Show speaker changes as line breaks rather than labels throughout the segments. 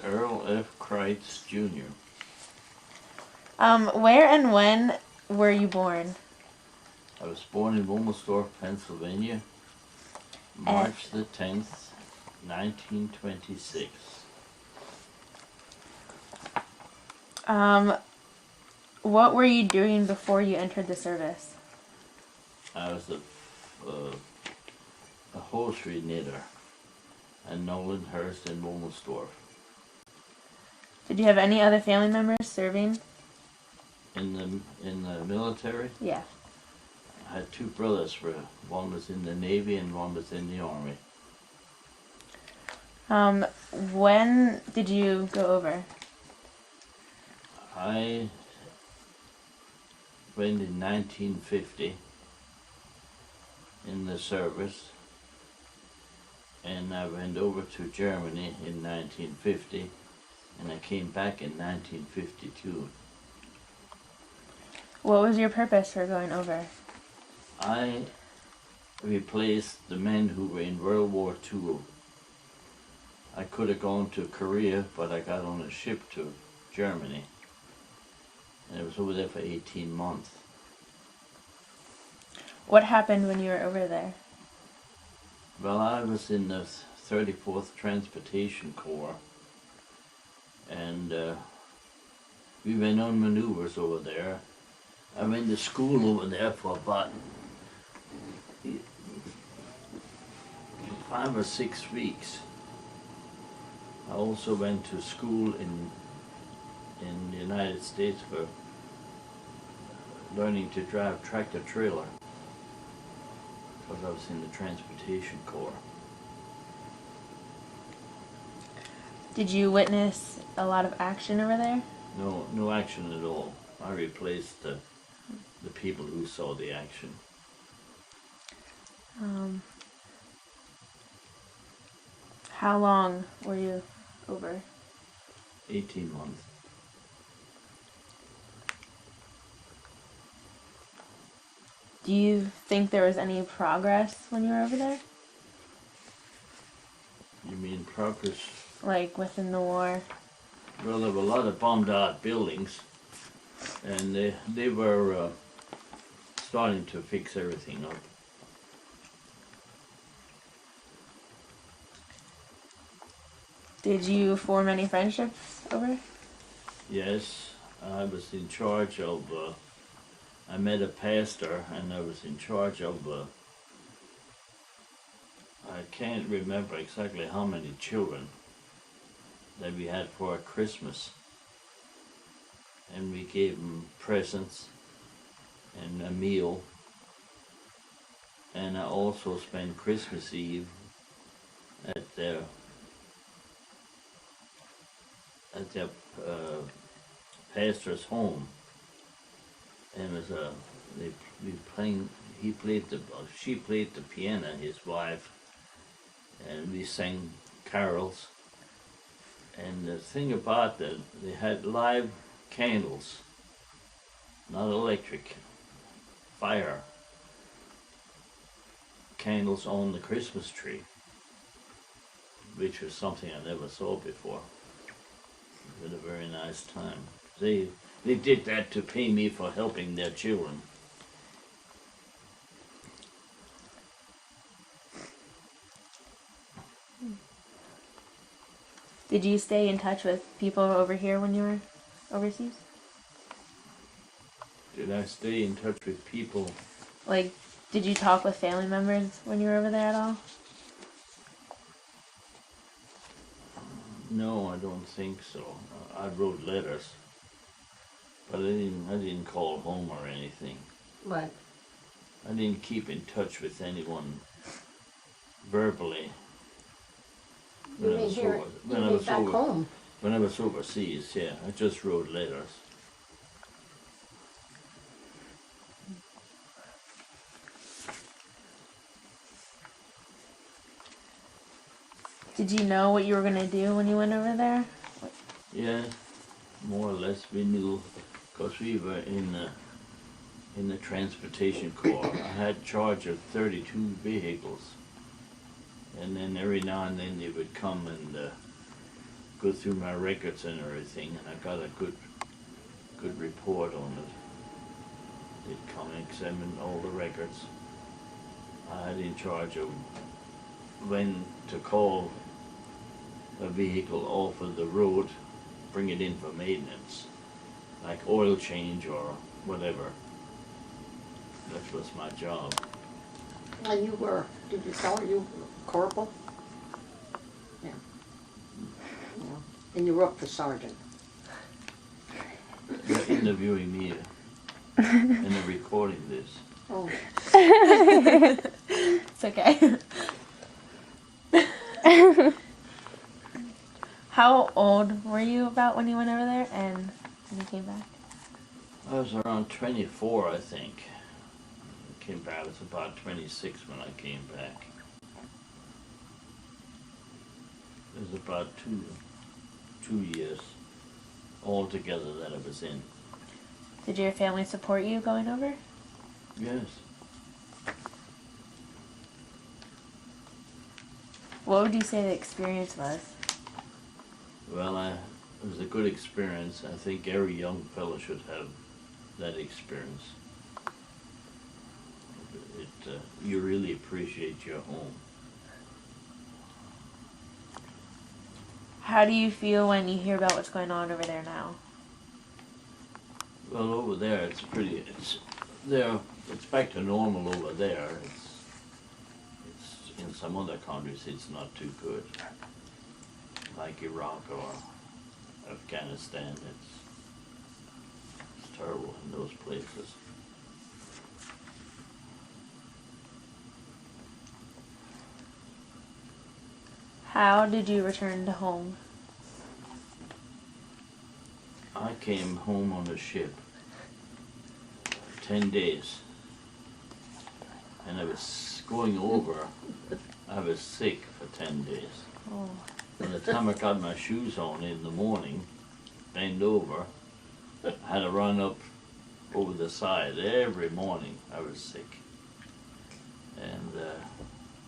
Earl F. Kreitz, Jr.
Where and when were you born?
I was born in Wilmersdorf, Pennsylvania, March the 10th, 1926.
What were you doing before you entered the service?
I was a hosiery knitter at Nolanhurst in Wilmersdorf.
Did you have any other family members serving?
In the military,
Yeah.
I had two brothers. One was in the Navy and one was in the Army.
When did you go over?
I went in 1950 in the service, and I went over to Germany in 1950, and I came back in 1952.
What was your purpose for going over?
I replaced the men who were in World War II. I could have gone to Korea, but I got on a ship to Germany, and I was over there for 18 months.
What happened when you were over there?
Well, I was in the 34th Transportation Corps, and we went on maneuvers over there. I went to school over there for about 5 or 6 weeks. I also went to school in the United States for learning to drive tractor trailer, because I was in the Transportation Corps.
Did you witness a lot of action over there?
No action at all. I replaced the people who saw the action.
How long were you over?
18 months.
Do you think there was any progress when you were over there?
You mean progress?
Like within the war?
Well, there were a lot of bombed out buildings, and they were starting to fix everything up.
Did you form any friendships over?
Yes, I was in charge of, I met a pastor, and I was in charge of, I can't remember exactly how many children that we had for Christmas. And we gave them presents and a meal. And I also spent Christmas Eve at their pastor's home, and it was she played the piano, his wife, and we sang carols. And the thing about that, they had live candles, not electric, fire candles on the Christmas tree, which was something I never saw before. It was a very nice time. They did that to pay me for helping their children.
Did you stay in touch with people over here when you were overseas?
Did I stay in touch with people?
Like, did you talk with family members when you were over there at all?
No, I don't think so. I wrote letters, but I didn't call home or anything.
What?
I didn't keep in touch with anyone verbally.
You mean here, you mean back home?
When I was overseas, yeah, I just wrote letters.
Did you know what you were going to do when you went over there?
Yeah, more or less we knew, because we were in the Transportation Corps. I had charge of 32 vehicles, and then every now and then they would come and go through my records and everything, and I got a good report on it. They'd come and examine all the records. I had in charge of when to call a vehicle off of the road, bring it in for maintenance, like oil change or whatever. That was my job.
And you were, did you tell her you were corporal? Yeah. Yeah. And you were up for sergeant.
They're interviewing me and they're recording this.
Oh,
It's okay. How old were you about when you went over there and when you came back?
I was around 24, I think. I came back, I was about 26 when I came back. It was about two years altogether that I was in.
Did your family support you going over?
Yes.
What would you say the experience was?
Well, it was a good experience. I think every young fellow should have that experience. You really appreciate your home.
How do you feel when you hear about what's going on over there now?
Well, over there it's back to normal over there. It's in some other countries it's not too good, like Iraq or Afghanistan. It's terrible in those places.
How did you return to home?
I came home on a ship, 10 days, and I was going over. I was sick for 10 days.
Oh.
By the time I got my shoes on in the morning, bend over, I had to run up over the side every morning. I was sick. And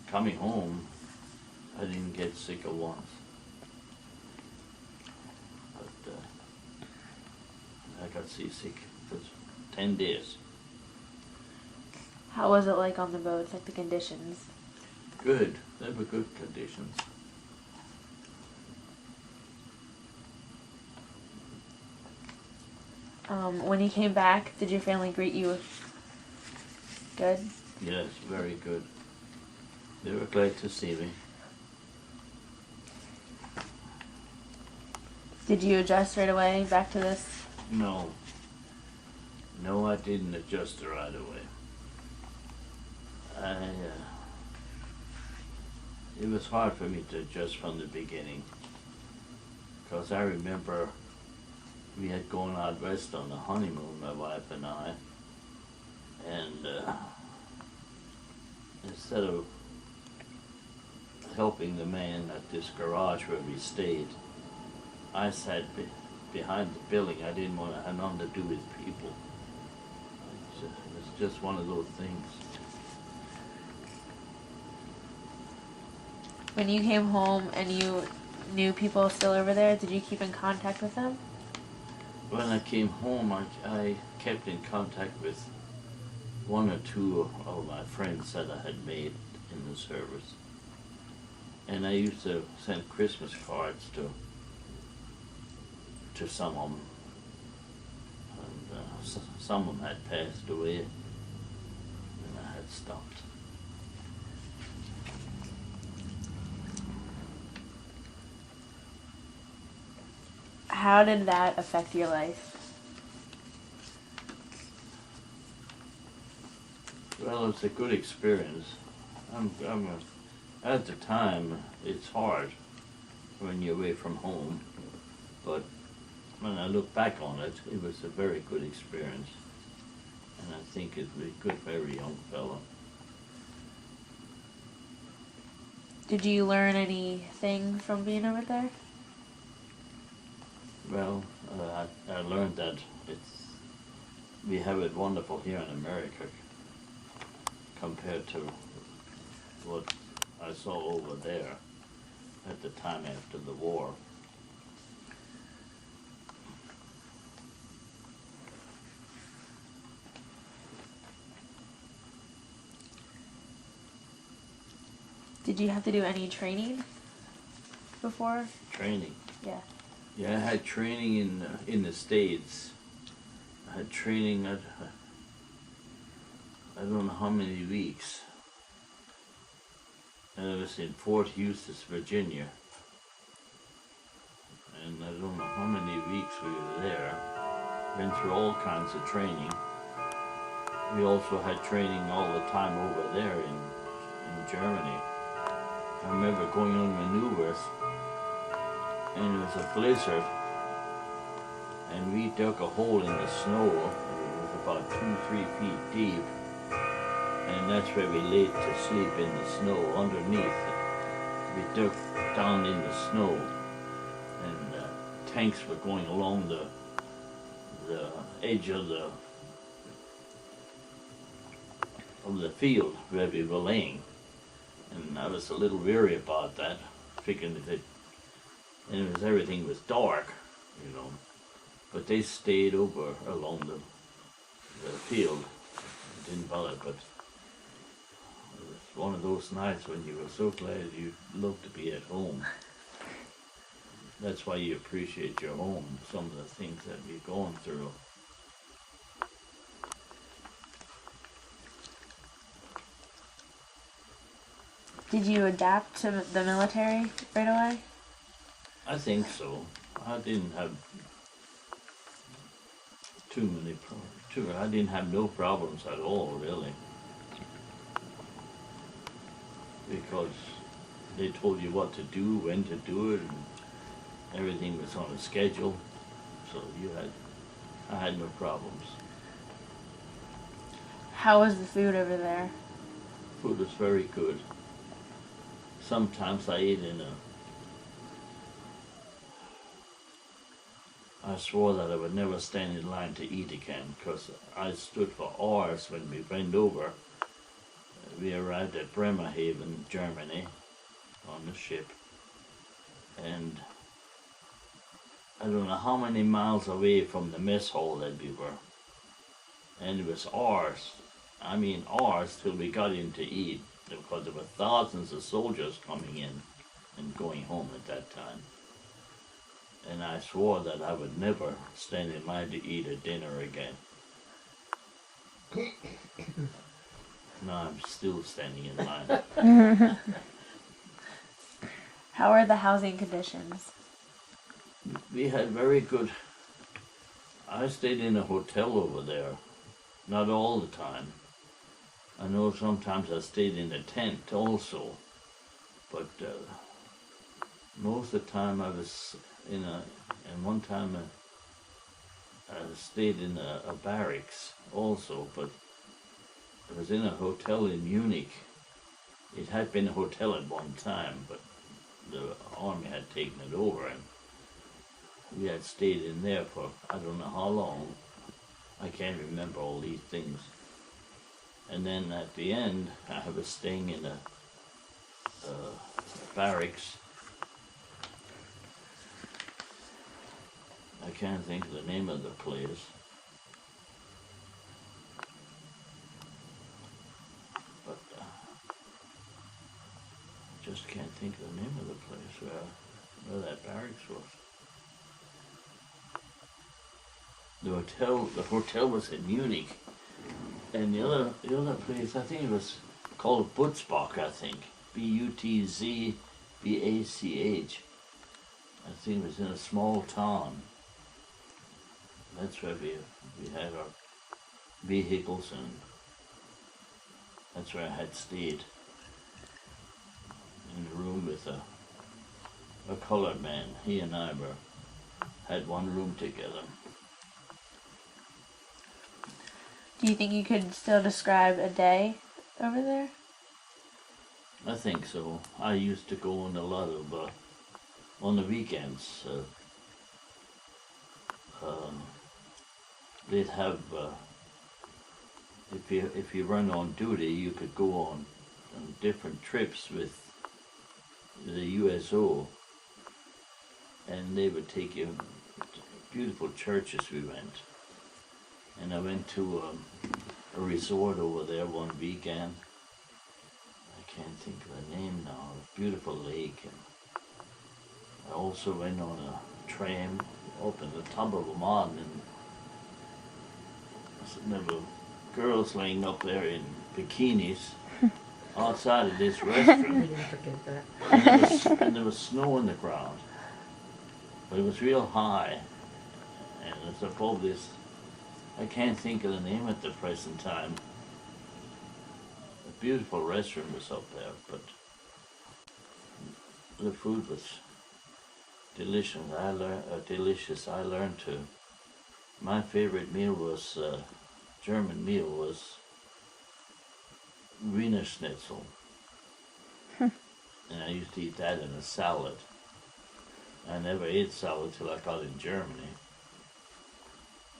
coming home, I didn't get sick at once. But I got seasick for 10 days.
How was it like on the boats, like the conditions?
Good. They were good conditions.
When you came back, did your family greet you good?
Yes, very good. They were glad to see me.
Did you adjust right away back to this?
No. No, I didn't adjust right away. It was hard for me to adjust from the beginning. Because I remember we had gone out west on a honeymoon, my wife and I. And instead of helping the man at this garage where we stayed, I sat behind the building. I didn't want to have nothing to do with people. It was just one of those things.
When you came home and you knew people still over there, did you keep in contact with them?
When I came home, I kept in contact with one or two of my friends that I had made in the service. And I used to send Christmas cards to some of them. And some of them had passed away, and I had stopped.
How did that affect your life?
Well, it's a good experience. At the time, it's hard when you're away from home, but when I look back on it, it was a very good experience, and I think it would be good for every young fellow.
Did you learn anything from being over there?
Well, I learned that we have it wonderful here in America compared to what I saw over there at the time after the war.
Did you have to do any training before?
Training.
Yeah.
Yeah, I had training in the States. I had training at I don't know how many weeks. And I was in Fort Eustis, Virginia. And I don't know how many weeks we were there. Went through all kinds of training. We also had training all the time over there in Germany. I remember going on maneuvers, and it was a blizzard, and we dug a hole in the snow. It was about 2-3 feet deep, and that's where we laid to sleep, in the snow underneath. We dug down in the snow, and tanks were going along the edge of the field where we were laying. And I was a little weary about that, figuring that everything was dark, you know. But they stayed over along the field. It didn't bother, but it was one of those nights when you were so glad you loved to be at home. That's why you appreciate your home, some of the things that we've gone through.
Did you adapt to the military right away?
I think so. I didn't have I didn't have no problems at all, really. Because they told you what to do, when to do it, and everything was on a schedule. So I had no problems.
How was the food over there?
Food was very good. Sometimes I ate I swore that I would never stand in line to eat again, because I stood for hours when we went over. We arrived at Bremerhaven, Germany, on the ship, and I don't know how many miles away from the mess hall that we were. And it was hours till we got in to eat, because there were thousands of soldiers coming in and going home at that time. And I swore that I would never stand in line to eat a dinner again. Now I'm still standing in line.
How are the housing conditions?
We had very good. I stayed in a hotel over there, not all the time. I know sometimes I stayed in a tent also, but most of the time I was and one time I stayed in a barracks also, but I was in a hotel in Munich. It had been a hotel at one time, but the army had taken it over, and we had stayed in there for I don't know how long. I can't remember all these things. And then at the end, I was staying in a barracks. I can't think of the name of the place. But I just can't think of the name of the place where that barracks was. The hotel was in Munich, and the other place, I think it was called Butzbach, I think. Butzbach. I think it was in a small town. That's where we had our vehicles, and that's where I had stayed. In a room with a colored man. He and I had one room together.
Do you think you could still describe a day over there?
I think so. I used to go on a lot of, on the weekends, they'd have, if you run on duty, you could go on different trips with the USO, and they would take you to beautiful churches we went. And I went to a resort over there one weekend. I can't think of the name now. A beautiful lake, and I also went on a tram up at the top of a mountain, and there were girls laying up there in bikinis outside of this
I
restaurant,
didn't forget that.
and there was snow on the ground, but it was real high, and it's above this. I can't think of the name at the present time. A beautiful restaurant was up there, but the food was delicious. I learned to. My favorite meal was German meal was Wiener Schnitzel, and I used to eat that in a salad. I never ate salad till I got in Germany,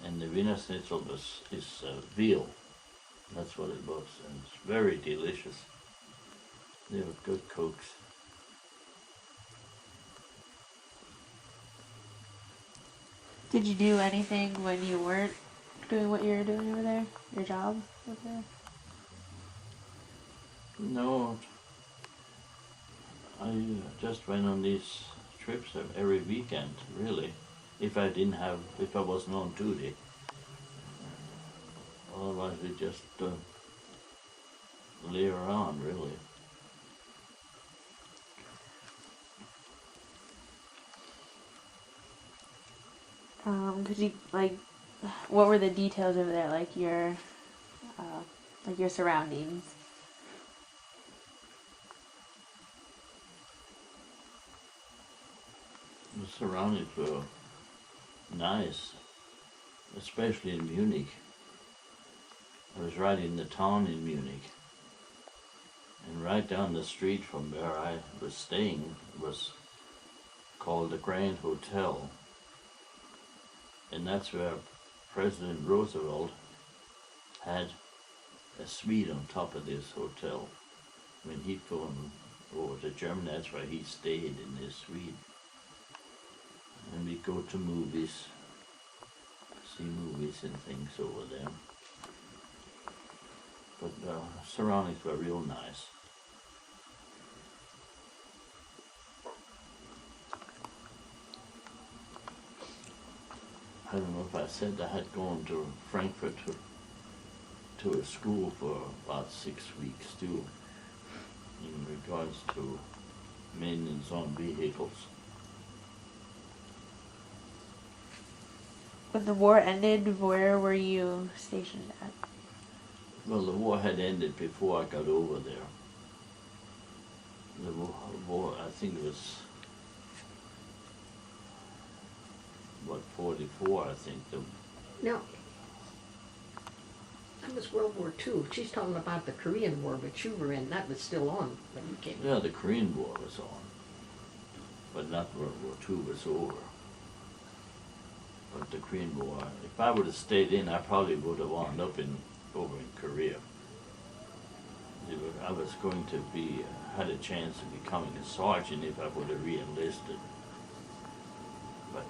and the Wiener Schnitzel is veal. That's what it was, and it's very delicious. They were good cooks.
Did you do anything when you weren't doing what you were doing over there? Your job over there?
No, I just went on these trips every weekend, really. If I wasn't on duty. Otherwise, we just lay around, really.
Could you what were the details over there? Like your surroundings.
The surroundings were nice, especially in Munich. I was right in the town in Munich, and right down the street from where I was staying was called the Grand Hotel, and that's where President Roosevelt had a suite on top of this hotel. When he'd gone over to Germany, that's where he stayed, in this suite. And we'd go to movies, see movies and things over there. But the surroundings were real nice. I don't know if I said I had gone to Frankfurt to a school for about 6 weeks too, in regards to maintenance on vehicles.
When the war ended, where were you stationed at?
Well, the war had ended before I got over there. The war, I think it was, 44, I think.
No. That was World War II. She's talking about the Korean War, but you were in. That was still on when you came.
Yeah, the Korean War was on, but not World War II was over. But the Korean War, if I would have stayed in, I probably would have wound up over in Korea. I was going to had a chance of becoming a sergeant if I would have re-enlisted. But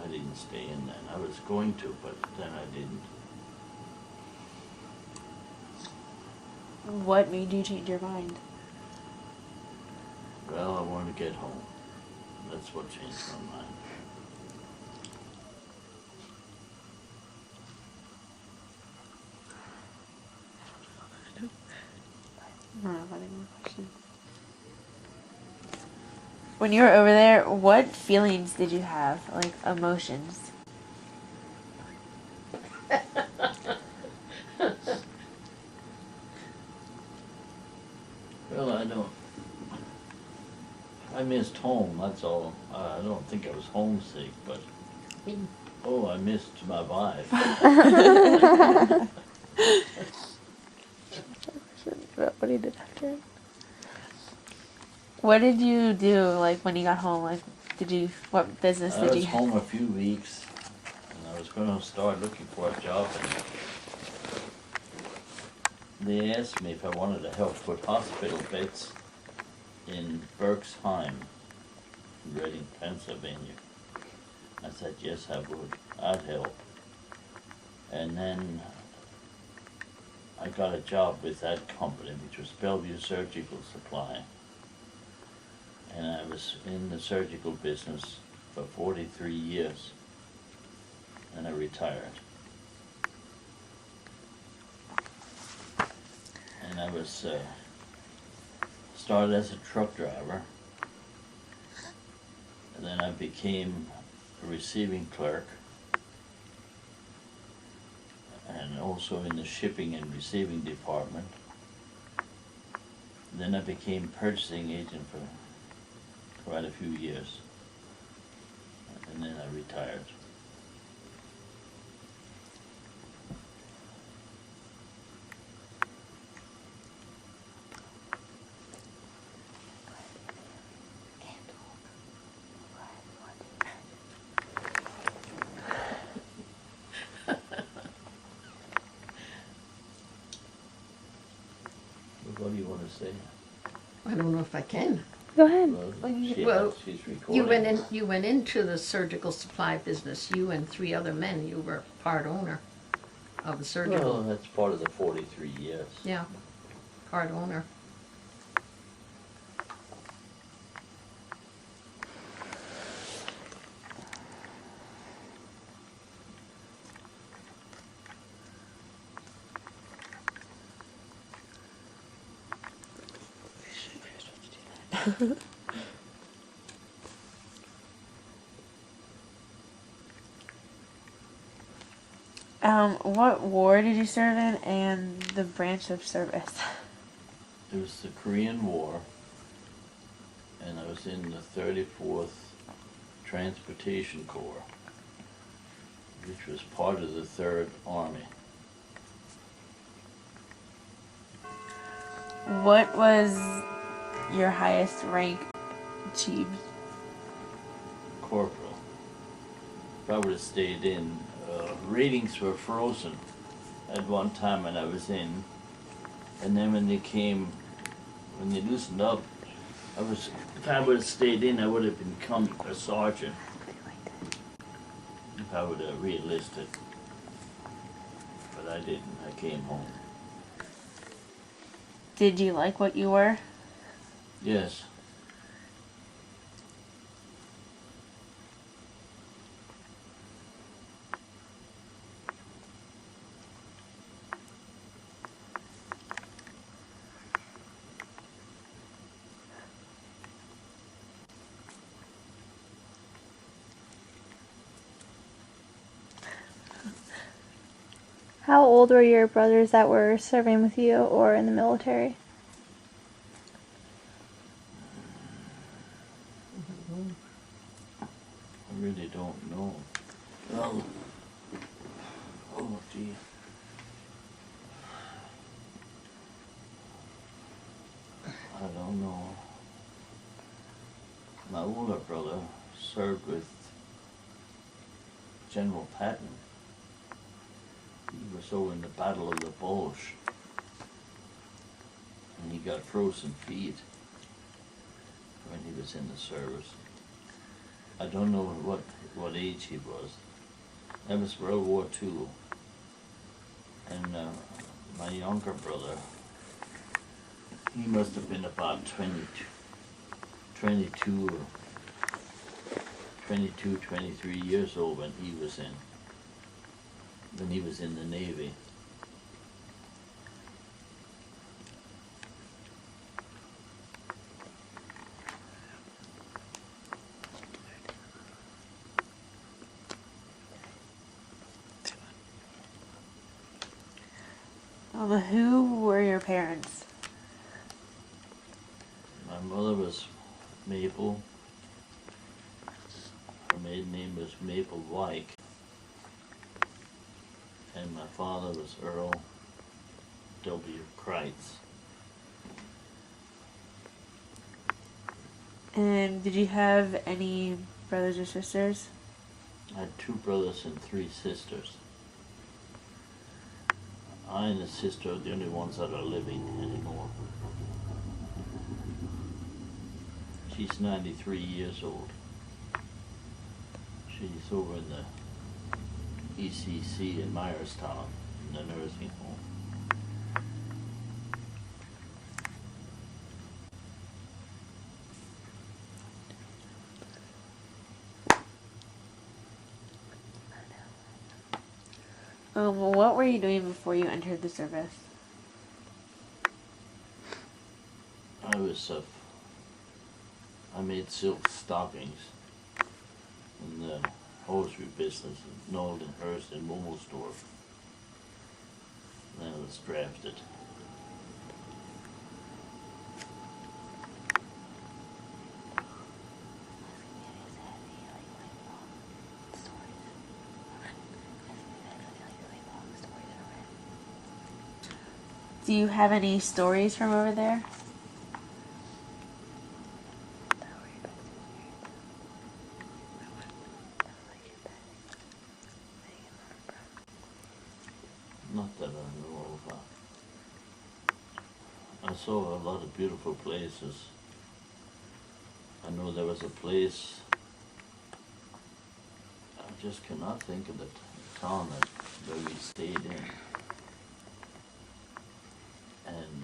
I didn't stay in then. I was going to, but then I didn't.
What made you change your mind?
Well, I wanted to get home. That's what changed my mind.
I don't have any more questions. When you were over there, what feelings did you have? Like emotions?
Well, I missed home, that's all. I don't think I was homesick, but I missed my wife.
What did you do after? What did you do, like, when you got home? Like, what business
I
did
was
you...
home a few weeks, and I was going to start looking for a job, and they asked me if I wanted to help put hospital beds in Berksheim, Reading, Pennsylvania. I said, yes, I would. I'd help. And then I got a job with that company, which was Bellevue Surgical Supply. And I was in the surgical business for 43 years. And I retired. And I was started as a truck driver. And then I became a receiving clerk. And also in the shipping and receiving department. Then I became purchasing agent for quite a few years. And then I retired. What do you want to say?
I don't know if I can.
Go ahead.
Well, she's recording.
You went into the surgical supply business. You and 3 other men. You were part owner of the surgical.
Well, that's part of the 43 years.
Yeah, part owner.
What war did you serve in, and the branch of service?
It was the Korean War, and I was in the 34th Transportation Corps, which was part of the 3rd Army.
What was your highest rank achieved?
Corporal. If I would have stayed in, ratings were frozen at one time when I was in, and then when they loosened up, if I would have stayed in, I would have become a sergeant. If I would have re-enlisted, but I didn't. I came home.
Did you like what you were?
Yes.
How old were your brothers that were serving with you or in the military?
I really don't know. Well, oh gee. I don't know. My older brother served with General Patton. He was over in the Battle of the Bulge. And he got frozen feet when he was in the service. I don't know what age he was. That was World War II. And my younger brother, he must have been about 22 or 23 years old when he was in the Navy.
Who were your parents?
My mother was Maple. Her maiden name was Maple Wyke. And my father was Earl W. Kreitz.
And did you have any brothers or sisters?
I had 2 brothers and 3 sisters. I and a sister are the only ones that are living anymore. She's 93 years old. She's over in the ECC in Myerstown, in the nursing home.
What were you doing before you entered the service?
I made silk stockings in the hosiery business at Nolden Hurst in Mumelsdorf. Then I was drafted.
Do you have any stories from over there?
Not that I know of. I saw a lot of beautiful places. I know there was a place, I just cannot think of the town where we stayed in. And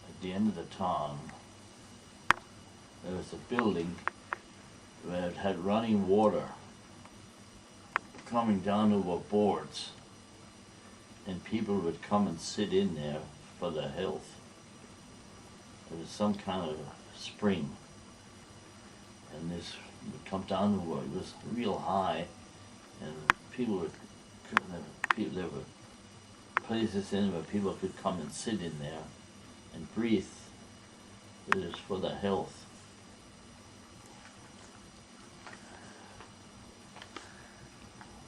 at the end of the town, there was a building where it had running water coming down over boards, and people would come and sit in there for their health. It was some kind of spring, and this would come down over. It was real high, and there were places in where people could come and sit in there and breathe. It is for their health.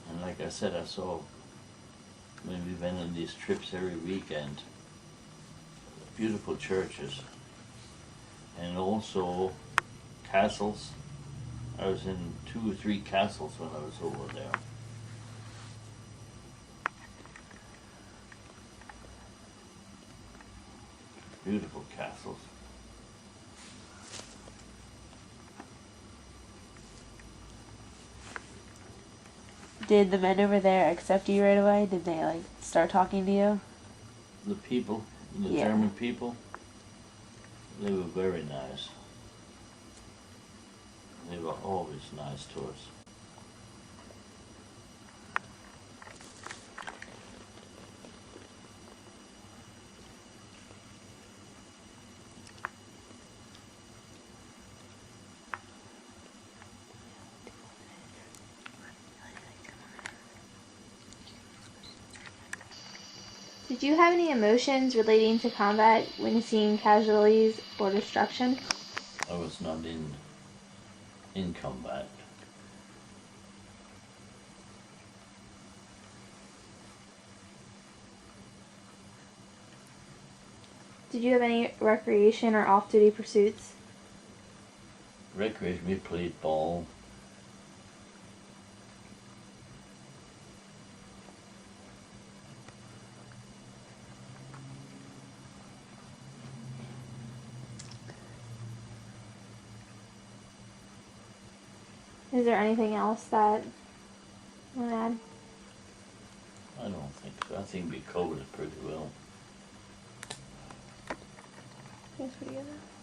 And like I said, I saw when we went on these trips every weekend, beautiful churches, and also castles. I was in 2 or 3 castles when I was over there. Beautiful castles.
Did the men over there accept you right away? Did they like start talking to you?
The people, the
Yeah.
German people, they were very nice. They were always nice to us.
Did you have any emotions relating to combat when seeing casualties or destruction?
I was not in combat.
Did you have any recreation or off-duty pursuits?
Recreation, we played ball.
Is there anything else that you want to add?
I don't think so. I think we covered it pretty well.
Thanks for doing that.